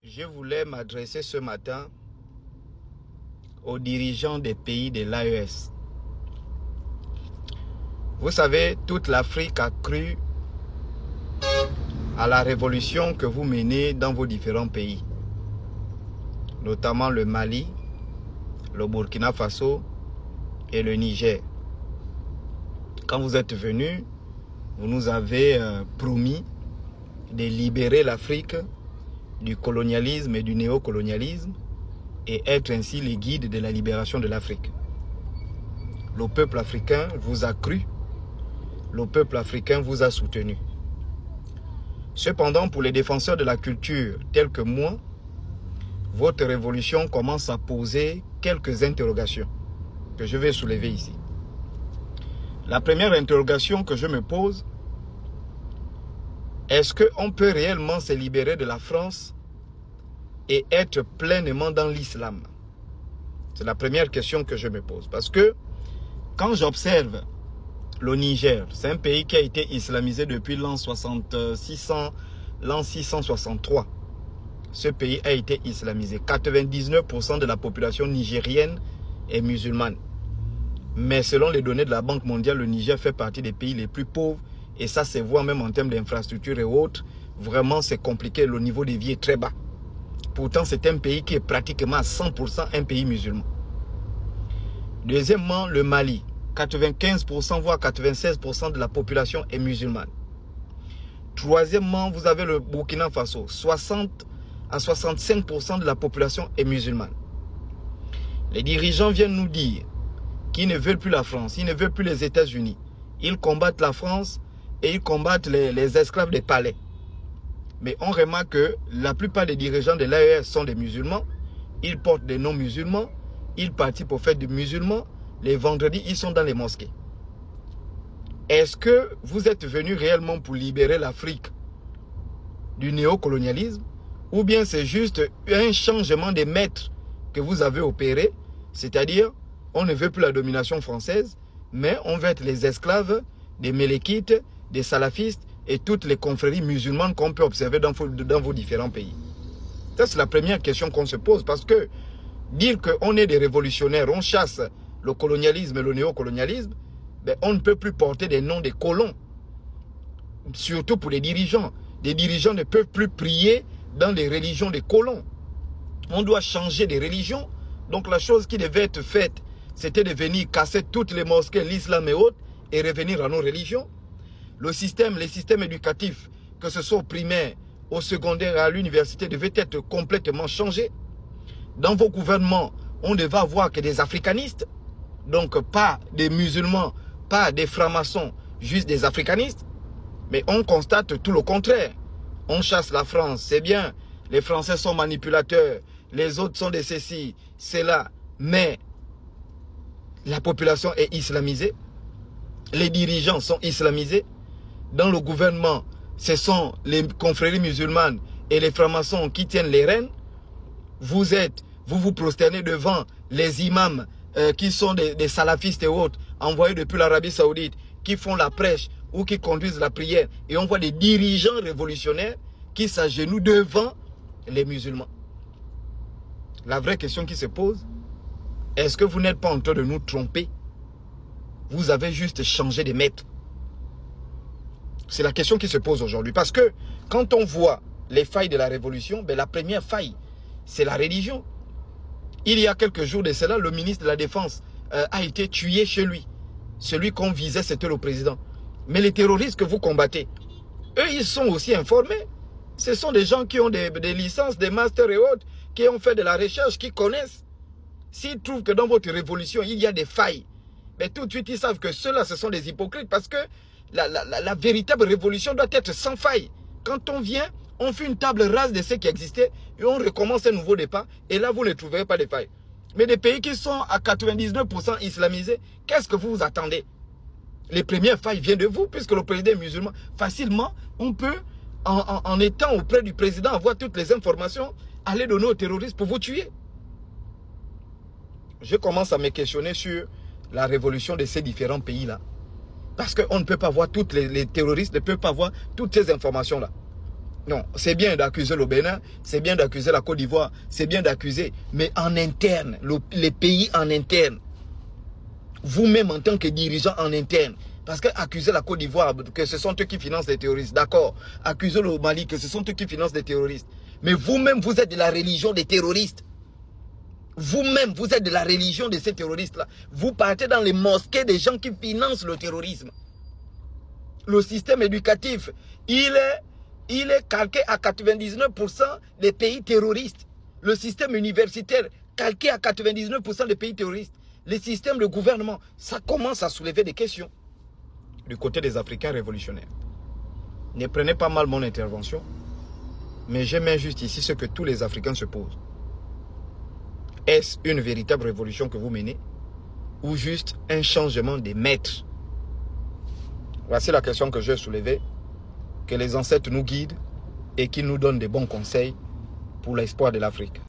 Je voulais m'adresser ce matin aux dirigeants des pays de l'AES. Vous savez, toute l'Afrique a cru à la révolution que vous menez dans vos différents pays, notamment le Mali, le Burkina Faso et le Niger. Quand vous êtes venus, vous nous avez promis de libérer l'Afrique du colonialisme et du néocolonialisme et être ainsi les guides de la libération de l'Afrique. Le peuple africain vous a cru, le peuple africain vous a soutenu. Cependant, pour les défenseurs de la culture tels que moi, votre révolution commence à poser quelques interrogations que je vais soulever ici. La première interrogation que je me pose, est-ce qu'on peut réellement se libérer de la France et être pleinement dans l'islam? C'est la première question que je me pose. Parce que quand j'observe le Niger, c'est un pays qui a été islamisé depuis l'an 663. Ce pays a été islamisé. 99% de la population nigérienne est musulmane. Mais selon les données de la Banque mondiale, le Niger fait partie des pays les plus pauvres. Et ça se voit même en termes d'infrastructures et autres. Vraiment, c'est compliqué. Le niveau de vie est très bas. Pourtant, c'est un pays qui est pratiquement à 100% un pays musulman. Deuxièmement, le Mali. 95% voire 96% de la population est musulmane. Troisièmement, vous avez le Burkina Faso. 60 à 65% de la population est musulmane. Les dirigeants viennent nous dire qu'ils ne veulent plus la France, ils ne veulent plus les États-Unis. Ils combattent la France et ils combattent les esclaves des palais. Mais on remarque que la plupart des dirigeants de l'AES sont des musulmans. Ils portent des noms musulmans. Ils participent aux fêtes des musulmans. Les vendredis, ils sont dans les mosquées. Est-ce que vous êtes venus réellement pour libérer l'Afrique du néocolonialisme? Ou bien c'est juste un changement des maîtres que vous avez opéré? C'est-à-dire, on ne veut plus la domination française, mais on veut être les esclaves des Mélékites, des salafistes et toutes les confréries musulmanes qu'on peut observer dans vos différents pays. Ça, c'est la première question qu'on se pose. Parce que dire qu'on est des révolutionnaires, on chasse le colonialisme et le néocolonialisme, ben on ne peut plus porter des noms des colons. Surtout pour les dirigeants. Les dirigeants ne peuvent plus prier dans les religions des colons. On doit changer des religions. Donc la chose qui devait être faite, c'était de venir casser toutes les mosquées, l'islam et autres, et revenir à nos religions. Les systèmes éducatifs, que ce soit au primaire, au secondaire et à l'université, devaient être complètement changés. Dans vos gouvernements, on devait avoir que des africanistes, donc pas des musulmans, pas des francs-maçons, juste des africanistes. Mais on constate tout le contraire. On chasse la France, c'est bien, les Français sont manipulateurs, les autres sont des ceci, c'est là, mais la population est islamisée, les dirigeants sont islamisés. Dans le gouvernement, ce sont les confréries musulmanes et les francs-maçons qui tiennent les rênes. Vous vous prosternez devant les imams qui sont des salafistes et autres, envoyés depuis l'Arabie Saoudite, qui font la prêche ou qui conduisent la prière. Et on voit des dirigeants révolutionnaires qui s'agenouillent devant les musulmans. La vraie question qui se pose, est-ce que vous n'êtes pas en train de nous tromper? Vous avez juste changé de maître. C'est la question qui se pose aujourd'hui. Parce que quand on voit les failles de la révolution, ben la première faille, c'est la religion. Il y a quelques jours de cela, le ministre de la Défense a été tué chez lui. Celui qu'on visait, c'était le président. Mais les terroristes que vous combattez, eux, ils sont aussi informés. Ce sont des gens qui ont des licences, des masters et autres, qui ont fait de la recherche, qui connaissent. S'ils trouvent que dans votre révolution, il y a des failles, mais tout de suite, ils savent que ceux-là, ce sont des hypocrites parce que la véritable révolution doit être sans faille. Quand on vient, on fait une table rase de ce qui existait et on recommence un nouveau départ. Et là, vous ne trouverez pas de failles. Mais des pays qui sont à 99% islamisés, qu'est-ce que vous vous attendez? Les premières failles viennent de vous puisque le président est musulman. Facilement, on peut, en étant auprès du président, avoir toutes les informations, aller donner aux terroristes pour vous tuer. Je commence à me questionner sur la révolution de ces différents pays-là. Parce qu'on ne peut pas voir, les terroristes ne peuvent pas voir toutes ces informations-là. Non, c'est bien d'accuser le Bénin, c'est bien d'accuser la Côte d'Ivoire, c'est bien d'accuser, mais en interne, les pays en interne, vous-même en tant que dirigeant en interne, parce que accuser la Côte d'Ivoire que ce sont eux qui financent les terroristes, d'accord, accuser le Mali que ce sont eux qui financent les terroristes, mais vous-même vous êtes de la religion des terroristes. Vous-même, vous êtes de la religion de ces terroristes-là. Vous partez dans les mosquées des gens qui financent le terrorisme. Le système éducatif, il est calqué à 99% des pays terroristes. Le système universitaire, calqué à 99% des pays terroristes. Le système de gouvernement, ça commence à soulever des questions. Du côté des Africains révolutionnaires. Ne prenez pas mal mon intervention, mais je mets juste ici ce que tous les Africains se posent. Est-ce une véritable révolution que vous menez ou juste un changement des maîtres? Voici la question que j'ai soulevée. Que les ancêtres nous guident et qu'ils nous donnent des bons conseils pour l'espoir de l'Afrique.